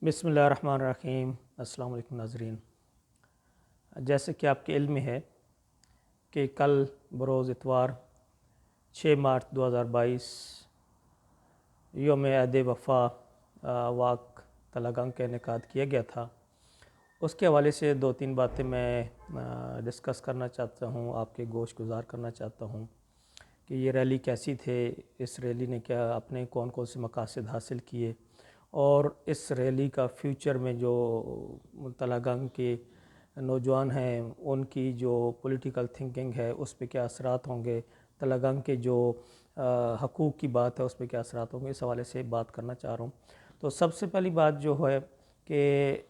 बिस्मिल्लाहिर्रहमानिर्रहीम। अस्सलाम वालेकुम नाज़रीन। जैसे कि आपके इल्म में है कि कल बरोज़ इतवार 6 मार्च 2022 योम अहद वफ़ा वाक़ तलागंग का इनेकाद किया गया था। उसके हवाले से 2-3 बातें मैं डिस्कस करना चाहता हूँ, आपके गोश गुज़ार करना चाहता हूँ कि ये रैली कैसी थे, इस रैली ने क्या अपने कौन कौन से मकासद हासिल किए और इस रैली का फ्यूचर में जो तलागंग के नौजवान हैं उनकी जो पॉलिटिकल थिंकिंग है उस पर क्या असरात होंगे, तलागंग के जो हकूक़ की बात है उस पर क्या असरात होंगे, इस हवाले से बात करना चाह रहा हूँ। तो सबसे पहली बात जो है कि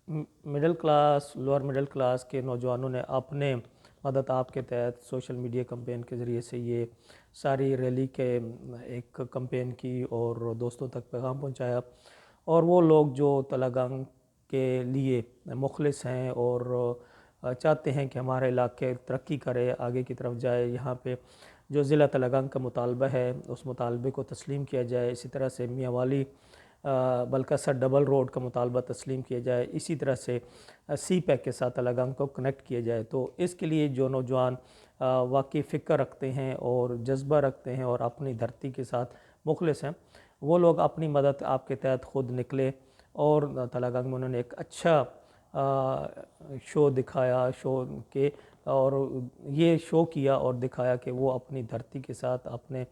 middle class, lower middle class के नौजवानों ने अपने मदद आप के तहत सोशल मीडिया कैंपेन के ज़रिए से ये सारी रैली के एक कैंपेन की और दोस्तों तक पैगाम पहुंचाया। और वो लोग जो तलागंग के लिए मुखलिस हैं और चाहते हैं कि हमारे इलाके तरक्की करे, आगे की तरफ जाए, यहाँ पे जो ज़िला तलागंग का मुतालबा है उस मुतालबे को तस्लीम किया जाए। इसी तरह से मियाँ वाली बलकसर डबल रोड का मुतालबा तस्लीम किया जाए। इसी तरह से सी पैक के साथ तलागंग को कनेक्ट किया जाए। तो इसके लिए जो नौजवान वाकई फ़िक्र रखते हैं और जज्बा रखते हैं और अपनी धरती के साथ मुखलिस हैं, वो लोग अपनी मदद आपके तहत ख़ुद निकले और तलागंग में उन्होंने एक अच्छा शो दिखाया, शो के और ये शो किया और दिखाया कि वो अपनी धरती के साथ, अपने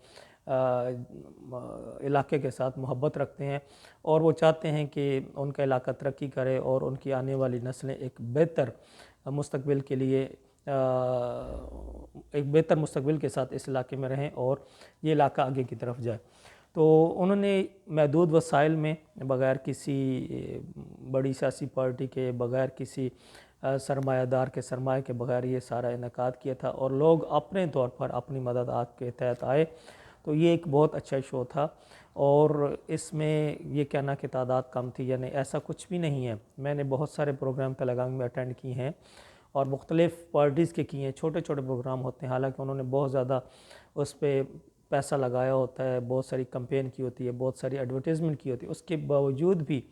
इलाके के साथ मोहब्बत रखते हैं और वो चाहते हैं कि उनका इलाका तरक्की करे और उनकी आने वाली नस्लें एक बेहतर मुस्तकबिल के लिए एक बेहतर मुस्तकबिल के साथ इस इलाके में रहें और ये इलाका आगे की तरफ जाए। तो उन्होंने महदूद वसाइल में बग़ैर किसी बड़ी सियासी पार्टी के, बग़ैर किसी सरमायादार के सरमाए के बग़ैर ये सारा इनेकाद किया था और लोग अपने तौर पर अपनी मदद आपके तहत आए। तो ये एक बहुत अच्छा शो था और इसमें ये कहना कि तादाद कम थी, यानी ऐसा कुछ भी नहीं है। मैंने बहुत सारे प्रोग्राम तलागंग में अटेंड किए हैं और मुख्तलिफ़ पार्टीज़ के किए हैं। छोटे छोटे प्रोग्राम होते हैं, हालांकि उन्होंने बहुत ज़्यादा उस पर पैसा लगाया होता है, बहुत सारी कैंपेन की होती है, बहुत सारी एडवर्टीज़मेंट की होती है, उसके बावजूद भी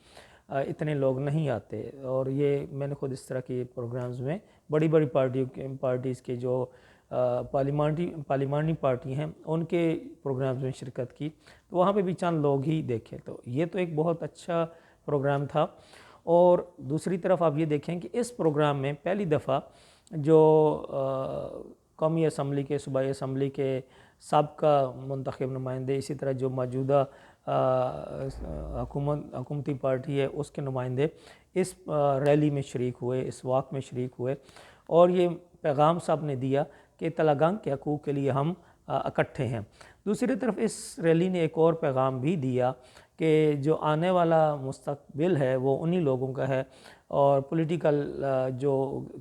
इतने लोग नहीं आते। और ये मैंने खुद इस तरह के प्रोग्राम्स में बड़ी बड़ी पार्टीज़ के जो पार्लिमानी पार्टी हैं उनके प्रोग्राम्स में शिरकत की, तो वहाँ पे भी चंद लोग ही देखे। तो ये तो एक बहुत अच्छा प्रोग्राम था। और दूसरी तरफ आप ये देखें कि इस प्रोग्राम में पहली दफ़ा जो कौमी असम्बली के, सूबाई असम्बली के साबका मुंतखब नुमाइंदे, इसी तरह जो मौजूदा हुकूमती पार्टी है उसके नुमाइंदे इस रैली में शरीक हुए, इस वॉक में शरीक हुए और ये पैगाम साहब ने दिया कि तलागंग के हकूक़ के लिए हम इकट्ठे हैं। दूसरी तरफ इस रैली ने एक और पैगाम भी दिया कि जो आने वाला मुस्तकबिल है वो उन्हीं लोगों का है और पॉलिटिकल जो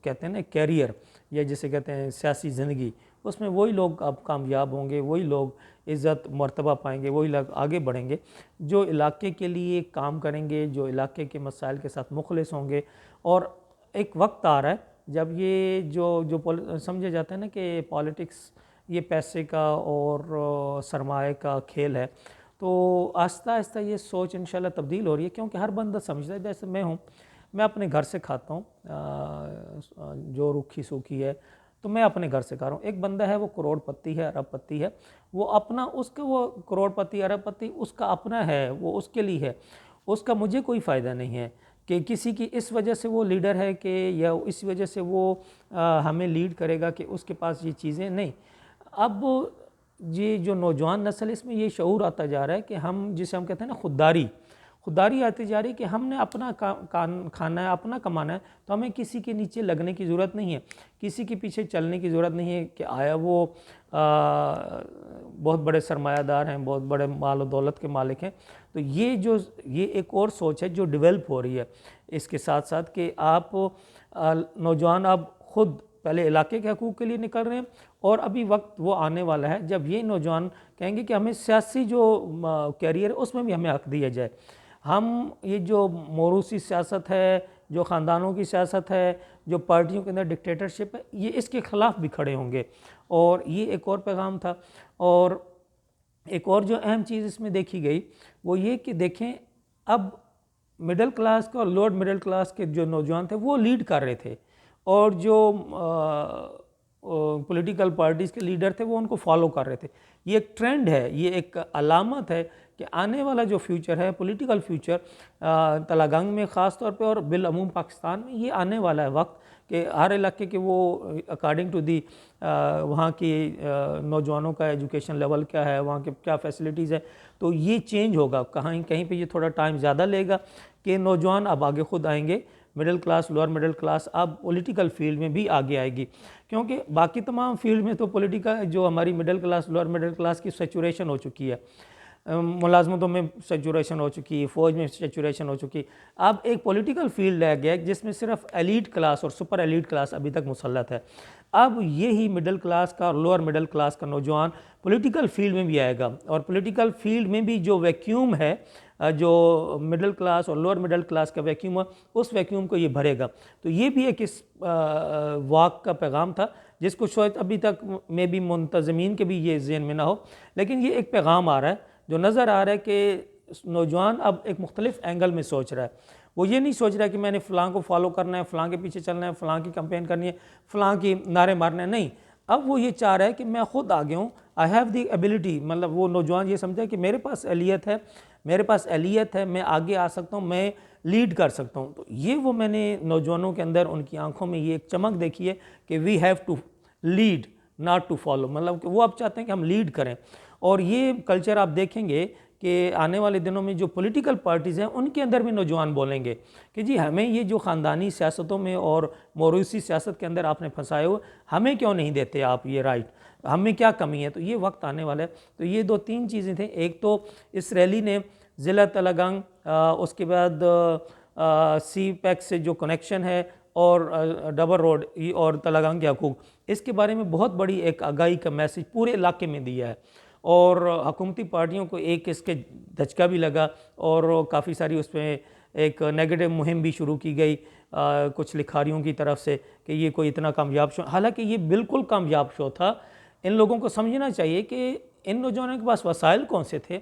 कहते हैं ना कैरियर, या जिसे कहते हैं सियासी ज़िंदगी, उसमें वही लोग अब कामयाब होंगे, वही लोग इज़्ज़त मर्तबा पाएंगे, वही लोग आगे बढ़ेंगे जो इलाके के लिए काम करेंगे, जो इलाके के मसाइल के साथ मुखलिस होंगे। और एक वक्त आ रहा है जब ये जो समझा जाता है ना कि पॉलिटिक्स ये पैसे का और सरमाए का खेल है, तो आहिस्ता आहिस्ता ये सोच इंशाल्लाह तब्दील हो रही है, क्योंकि हर बंदा समझता है, जैसे मैं हूँ, मैं अपने घर से खाता हूँ जो रूखी सूखी है तो मैं अपने घर से खा रहा हूँ। एक बंदा है वो करोड़पति है, अरबपति है, वो अपना उसका वो करोड़पति अरबपति उसका अपना है, वो उसके लिए है, उसका मुझे कोई फ़ायदा नहीं है कि किसी की इस वजह से वो लीडर है कि या इस वजह से वो हमें लीड करेगा कि उसके पास ये चीज़ें नहीं। अब ये जो नौजवान नस्ल इसमें ये शऊर आता जा रहा है कि हम, जिसे हम कहते हैं ना खुददारी आती जा रही है कि हमने अपना खाना है, अपना कमाना है, तो हमें किसी के नीचे लगने की ज़रूरत नहीं है, किसी के पीछे चलने की ज़रूरत नहीं है कि आया वो बहुत बड़े सरमायादार हैं, बहुत बड़े माल और दौलत के मालिक हैं। तो ये एक और सोच है जो डेवलप हो रही है इसके साथ साथ कि आप नौजवान अब ख़ुद पहले इलाके के हकूक़ के लिए निकल रहे हैं और अभी वक्त वो आने वाला है जब ये नौजवान कहेंगे कि हमें सियासी जो कैरियर है उसमें भी हमें हक़ दिया जाए। हम ये जो मोरूसी सियासत है, जो ख़ानदानों की सियासत है, जो पार्टियों के अंदर डिक्टेटरशिप है, ये इसके ख़िलाफ़ भी खड़े होंगे। और ये एक और पैगाम था। और एक और जो अहम चीज़ इसमें देखी गई वो ये कि देखें, अब मिडिल क्लास का और लोअर मिडिल क्लास के जो नौजवान थे वो लीड कर रहे थे, और जो पॉलिटिकल पार्टीज़ के लीडर थे वो उनको फॉलो कर रहे थे। ये एक ट्रेंड है, ये एक अलामत है कि आने वाला जो फ्यूचर है, पॉलिटिकल फ्यूचर तलागंग में ख़ास तौर पे और बिलअमूम पाकिस्तान में, ये आने वाला है वक्त कि हर इलाके के वो अकॉर्डिंग टू दी वहाँ की नौजवानों का एजुकेशन लेवल क्या है, वहाँ के क्या फैसिलिटीज़ है, तो ये चेंज होगा। कहीं कहीं पे ये थोड़ा टाइम ज़्यादा लेगा कि नौजवान अब आगे खुद आएंगे, middle class lower middle class अब पॉलिटिकल फील्ड में भी आगे आएगी, क्योंकि बाकी तमाम फील्ड में तो पॉलिटिकल जो हमारी middle class lower middle class की सेचुरेशन हो चुकी है, मुलाजमतों में सेचुरेशन हो चुकी है, फ़ौज में सेचुरेशन हो चुकी है। अब एक पॉलिटिकल फील्ड रह गया जिसमें सिर्फ एलीट क्लास और सुपर एलीट क्लास अभी तक मुसल्लत है। अब यही मिडिल क्लास का और लोअर मिडिल क्लास का नौजवान पॉलिटिकल फील्ड में भी आएगा, और पॉलिटिकल फील्ड में भी जो वैक्यूम है, जो मिडिल क्लास और लोअर मिडिल क्लास का वैक्यूम है, उस वैक्यूम को ये भरेगा। तो ये भी एक इस वाक़ का पैगाम था जिसको शायद अभी तक में भी मुंतज़मीन के भी ये ज़हन में ना हो, लेकिन ये एक पैगाम आ रहा है जो नज़र आ रहा है कि नौजवान अब एक मुख्तलिफ एंगल में सोच रहा है। वो ये नहीं सोच रहा है कि मैंने फ़लाँ को फॉलो करना है, फ़लाँ के पीछे चलना है, फ़लाँ की कंपेन करनी है, फ़लाँ की नारे मारना है, नहीं। अब वो ये चाह रहा है कि मैं खुद आगे हूँ, आई हैव द एबिलिटी, मतलब वो नौजवान ये समझा कि मेरे पास एलियत है, मेरे पास एलियत है, मैं आगे आ सकता हूँ, मैं लीड कर सकता हूँ। तो ये वो मैंने नौजवानों के अंदर, उनकी आंखों में ये एक चमक देखी है कि we have to lead not to follow, मतलब कि वो अब चाहते हैं कि हम लीड करें। और ये कल्चर आप देखेंगे कि आने वाले दिनों में जो पॉलिटिकल पार्टीज़ हैं उनके अंदर भी नौजवान बोलेंगे कि जी हमें ये जो ख़ानदानी सियासतों में और मौरूसी सियासत के अंदर आपने फंसाए हुए, हमें क्यों नहीं देते आप ये राइट, हमें क्या कमी है। तो ये वक्त आने वाला है। तो ये दो तीन चीज़ें थी। एक तो इस रैली ने ज़िला तलागंग, उसके बाद सी पैक से जो कनेक्शन है, और डबल रोड और तलागंग के हकूक़, इसके बारे में बहुत बड़ी एक आगाही का मैसेज पूरे इलाके में दिया है। और हुकूमती पार्टियों को एक इसके धचका भी लगा, और काफ़ी सारी उसमें एक नेगेटिव मुहिम भी शुरू की गई कुछ लिखारियों की तरफ से कि ये कोई इतना कामयाब शो, हालांकि ये बिल्कुल कामयाब शो था। इन लोगों को समझना चाहिए कि इन नौजवानों के पास वसाइल कौन से थे।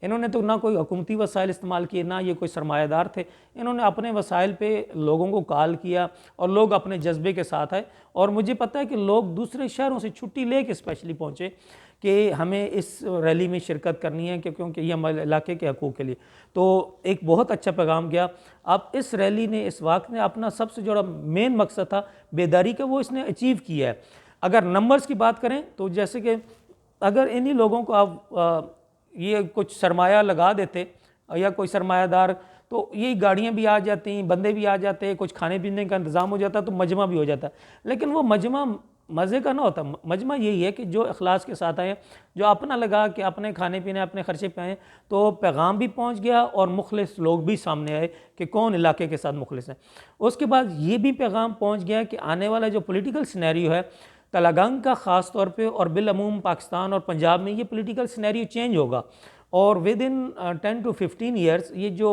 इन्होंने तो ना कोई हुकूमती वसाइल इस्तेमाल किए, ना ये कोई सरमायादार थे। इन्होंने अपने वसाइल पे लोगों को कॉल किया और लोग अपने जज्बे के साथ आए। और मुझे पता है कि लोग दूसरे शहरों से छुट्टी ले के स्पेशली पहुँचे कि हमें इस रैली में शिरकत करनी है क्योंकि ये हमारे इलाके के हकूक़ के लिए। तो एक बहुत अच्छा पैगाम गया। अब इस रैली ने, इस वाक़ ने अपना सबसे जो मेन मकसद था बेदारी का, वो इसने अचीव किया है। अगर नंबर्स की बात करें तो जैसे कि अगर इन्हीं लोगों को आप ये कुछ सरमाया लगा देते या कोई सरमायादार, तो ये गाड़ियाँ भी आ जाती, बंदे भी आ जाते, कुछ खाने पीने का इंतज़ाम हो जाता, तो मजमा भी हो जाता। लेकिन वो मजमा मज़े का ना होता। मजमा यही है कि जो इखलास के साथ आए, जो अपना लगा कि अपने खाने पीने अपने ख़र्चे पे आए, तो पैगाम भी पहुंच गया और मुखलिस लोग भी सामने आए कि कौन इलाके के साथ मुखलिस है। उसके बाद ये भी पैगाम पहुंच गया कि आने वाला जो पॉलिटिकल सिनेरियो है तलागंग का ख़ास तौर पे और बिलअमूम पाकिस्तान और पंजाब में, ये पॉलिटिकल सिनेरियो चेंज होगा। और विद इन 10 to 15 ईयर्स ये जो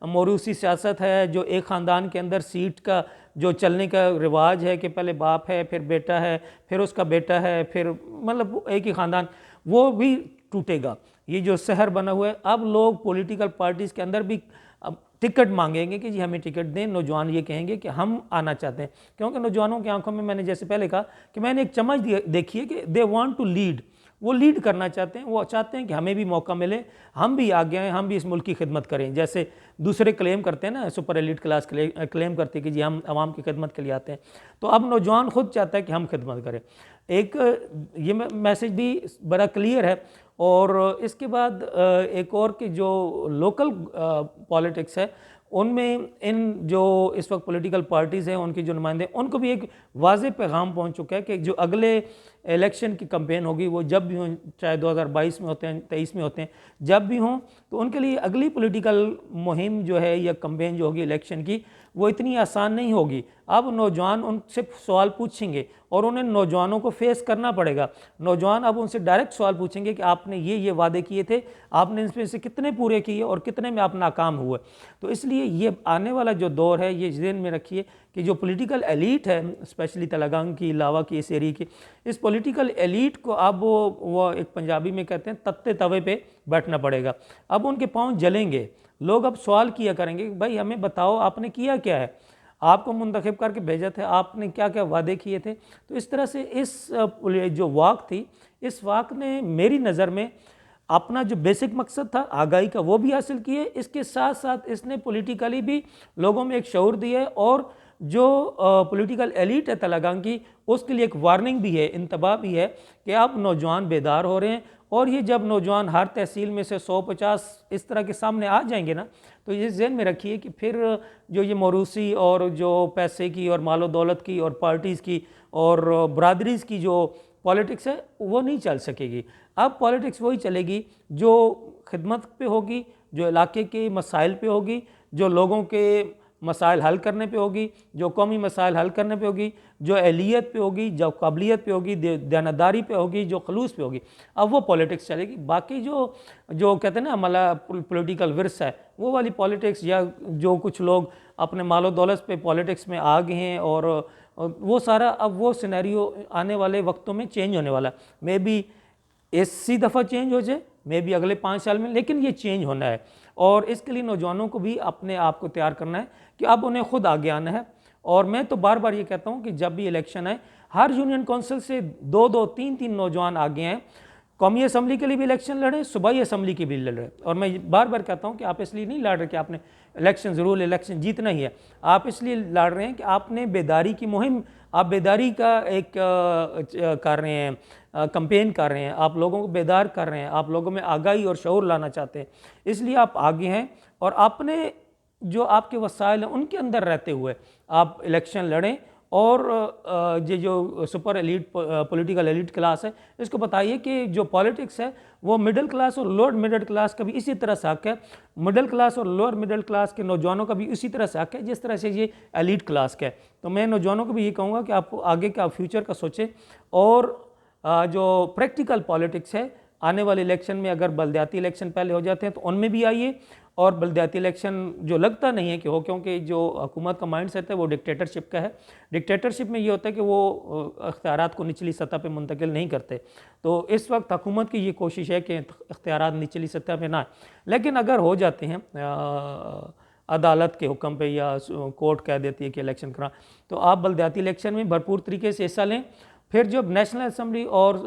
मौरूसी सियासत है, जो एक ख़ानदान के अंदर सीट का जो चलने का रिवाज है कि पहले बाप है, फिर बेटा है, फिर उसका बेटा है, फिर मतलब एक ही ख़ानदान, वो भी टूटेगा। ये जो शहर बना हुआ है, अब लोग पॉलिटिकल पार्टीज़ के अंदर भी अब टिकट मांगेंगे कि जी हमें टिकट दें। नौजवान ये कहेंगे कि हम आना चाहते हैं, क्योंकि नौजवानों की आंखों में, मैंने जैसे पहले कहा कि मैंने एक चमक देखी है कि दे वांट टू लीड, वो लीड करना चाहते हैं। वो चाहते हैं कि हमें भी मौका मिले, हम भी आगे आएँ, हम भी इस मुल्क की खिदमत करें। जैसे दूसरे क्लेम करते हैं ना, सुपर एलिट क्लास क्लेम करते हैं कि जी हम आवाम की खिदमत के लिए आते हैं, तो अब नौजवान खुद चाहता है कि हम खिदमत करें। एक ये मैसेज भी बड़ा क्लियर है। और इसके बाद एक और कि जो लोकल पॉलिटिक्स है, उनमें इन जो इस वक्त पॉलिटिकल पार्टीज़ हैं, उनके जो नुमाइंदे, उनको भी एक वाज़ेह पैगाम पहुंच चुका है कि जो अगले इलेक्शन की कैंपेन होगी, वो जब भी हों, चाहे 2022 में होते हैं, 23 में होते हैं, जब भी हों, तो उनके लिए अगली पॉलिटिकल मुहिम जो है या कैंपेन जो होगी इलेक्शन की, वो इतनी आसान नहीं होगी। अब नौजवान उनसे सवाल पूछेंगे और उन्हें नौजवानों को फेस करना पड़ेगा। नौजवान अब उनसे डायरेक्ट सवाल पूछेंगे कि आपने ये वादे किए थे, आपने इनमें से कितने पूरे किए और कितने में आप नाकाम हुए। तो इसलिए ये आने वाला जो दौर है, ये ज़हन में रखिए कि जो पॉलिटिकल एलीट है, स्पेशली तलागंग की, लावा की, इस एरिया की, इस पॉलिटिकल एलीट को अब वो एक पंजाबी में कहते हैं तत्ते तवे पे बैठना पड़ेगा। अब उनके पाँव जलेंगे, लोग अब सवाल किया करेंगे कि भाई हमें बताओ आपने किया क्या है, आपको मुंतखब करके भेजा था, आपने क्या क्या वादे किए थे। तो इस तरह से इस जो वाक थी, इस वाक ने मेरी नज़र में अपना जो बेसिक मकसद था आगाही का वो भी हासिल किए, इसके साथ साथ इसने पॉलिटिकली भी लोगों में एक शऊर दिया है, और जो पॉलिटिकल एलिट है तलागंग की, उसके लिए एक वार्निंग भी है, इंतबाह भी है कि अब नौजवान बेदार हो रहे हैं, और ये जब नौजवान हर तहसील में से 100-50 इस तरह के सामने आ जाएंगे ना, तो ये जहन में रखिए कि फिर जो ये मौरूसी और जो पैसे की और मालो दौलत की और पार्टीज़ की और बरादरीज़ की जो पॉलिटिक्स है वो नहीं चल सकेगी। अब पॉलिटिक्स वही चलेगी जो खिदमत पे होगी, जो इलाके के मसाइल पे होगी, जो लोगों के मसाइल हल करने पे होगी, जो कौमी मसाइल हल करने पे होगी, जो अहलियत पे होगी, जो काबिलियत पे होगी, दयानतदारी पे होगी, जो खलूस पे होगी। अब वो पॉलिटिक्स चलेगी। बाकी जो जो कहते हैं ना हमारा पॉलिटिकल विर्स है, वो वाली पॉलिटिक्स, या जो कुछ लोग अपने मालो दौलत पे पॉलिटिक्स में आ गए हैं, और वो सारा अब वो सिनेरियो आने वाले वक्तों में चेंज होने वाला। मे बी इसी दफ़ा चेंज हो जाए, मे बी अगले 5 साल में, लेकिन ये चेंज होना है। और इसके लिए नौजवानों को भी अपने आप को तैयार करना है कि अब उन्हें खुद आगे आना है। और मैं तो बार बार ये कहता हूँ कि जब भी इलेक्शन आए, हर यूनियन कौंसिल से 2-2, 3-3 नौजवान आगे हैं, कौमी असम्बली के लिए भी इलेक्शन लड़े, सूबाई असम्बली के भी लड़े। और मैं बार बार कहता हूँ कि आप इसलिए नहीं लड़ रहे कि आपने इलेक्शन ज़रूर इलेक्शन जीतना ही है, आप इसलिए लड़ रहे हैं कि आपने बेदारी की मुहिम, आप बेदारी का एक कर रहे हैं, कंपेन कर रहे हैं, आप लोगों को बेदार कर रहे हैं, आप लोगों में आगाही और शऊर लाना चाहते हैं, इसलिए आप आगे हैं। और आपने जो आपके वसाइल हैं उनके अंदर रहते हुए आप इलेक्शन लड़ें, और ये जो super elite political elite class है, इसको बताइए कि जो पॉलिटिक्स है वो मिडिल क्लास और लोअर मिडिल क्लास का भी इसी तरह से हक है, मिडिल क्लास और लोअर मिडिल क्लास के नौजवानों का भी इसी तरह से हक है जिस तरह से ये एलीट क्लास का है। तो मैं नौजवानों को भी ये कहूँगा कि आप आगे का फ्यूचर का सोचें, और जो प्रैक्टिकल पॉलिटिक्स है, आने वाले इलेक्शन में अगर बलदियाती इलेक्शन पहले हो जाते हैं तो उनमें भी आइए, और बलदियाती इलेक्शन जो लगता नहीं है कि हो, क्योंकि जो हुकूमत का माइंड सेट है वो डिक्टेटरशिप का है। डिक्टेटरशिप में ये होता है कि वो इख्तियारात को निचली सतह पे मुंतकिल नहीं करते। तो इस वक्त हुकूमत की ये कोशिश है कि इख्तियारात निचली सतह पे ना आए, लेकिन अगर हो जाते हैं अदालत के हुक्म पे या कोर्ट कह देती है कि इलेक्शन करा, तो आप बलदियाती इलेक्शन में भरपूर तरीके से हिस्सा लें। फिर जब नेशनल असम्बली और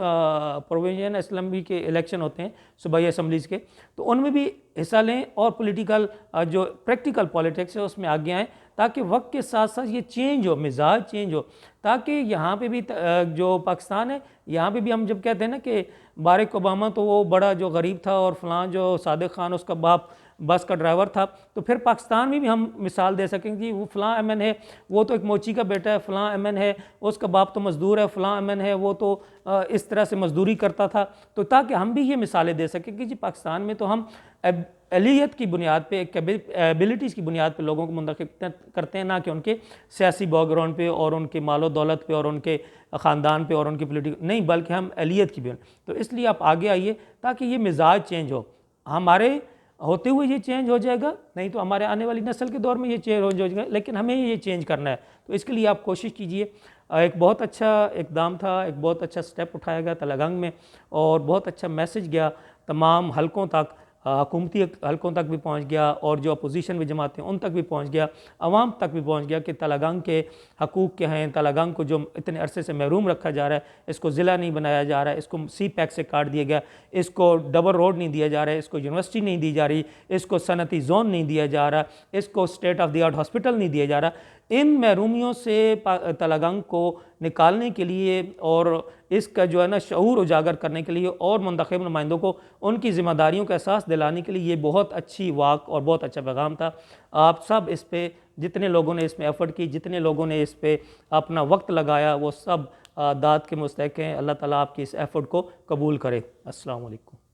प्रोविजनल असम्बली के इलेक्शन होते हैं सूबाई असम्बलीज़ के, तो उनमें भी हिस्सा लें, और पॉलिटिकल जो प्रैक्टिकल पॉलिटिक्स है उसमें आगे आएँ, ताकि वक्त के साथ साथ ये चेंज हो, मिजाज चेंज हो, ताकि यहाँ पे भी जो पाकिस्तान है, यहाँ पे भी हम जब कहते हैं ना कि बारक ओबामा तो वो बड़ा जो गरीब था, और फलां जो सादिक खान उसका बाप बस का ड्राइवर था, तो फिर पाकिस्तान में भी हम मिसाल दे सकेंगे कि वो फ़लाँ एमएन है, वो तो एक मोची का बेटा है, फ़लाँ एमएन है, उसका बाप तो मज़दूर है, फ़लाँ एमएन है, वो तो इस तरह से मज़दूरी करता था। तो ताकि हम भी ये मिसालें दे सकें कि जी पाकिस्तान में तो हम अहलियत की बुनियाद पे, एबिलिटीज़ की बुनियाद पे लोगों को मुंतखब करते हैं, ना कि उनके सियासी बैकग्राउंड पे और उनके मालो दौलत पे और उनके ख़ानदान पे और उनकी पॉलिटिकल नहीं, बल्कि हम अहलियत की बुनियाद। तो इसलिए आप आगे आइए ताकि ये मिजाज चेंज हो, हमारे होते हुए ये चेंज हो जाएगा, नहीं तो हमारे आने वाली नस्ल के दौर में ये चेंज हो जाएगा, लेकिन हमें ये चेंज करना है। तो इसके लिए आप कोशिश कीजिए। एक बहुत अच्छा इकदाम था, एक बहुत अच्छा स्टेप उठाया गया तलागंग में, और बहुत अच्छा मैसेज गया तमाम हलकों तक, हुकूमती हलकों तक भी पहुंच गया, और जो अपोजिशन में जमाते हैं उन तक भी पहुंच गया, आवाम तक भी पहुंच गया कि तलागंग के हकूक़ क्या हैं, तलागंग को जो इतने अरसे से महरूम रखा जा रहा है, इसको ज़िला नहीं बनाया जा रहा है, इसको CPEC से काट दिया गया, इसको डबल रोड नहीं दिया जा रहा है, इसको यूनिवर्सिटी नहीं दी जा रही, इसको सनती जोन नहीं दिया जा रहा, इसको state of the art hospital नहीं दिया जा रहा। इन महरूमियों से तलागंग को निकालने के लिए और इसका जो है ना शऊर उजागर करने के लिए और मुंतखब नुमाइंदों को उनकी ज़िम्मेदारियों का एहसास दिलाने के लिए ये बहुत अच्छी वाक और बहुत अच्छा पैगाम था। आप सब इस पे, जितने लोगों ने इसमें एफ़र्ट की, जितने लोगों ने इस पे अपना वक्त लगाया, वो सब दाद के मुस्तहिक़ हैं। अल्लाह ताला आपकी इस एफ़र्ट को कबूल करे। अस्सलाम वालेकुम।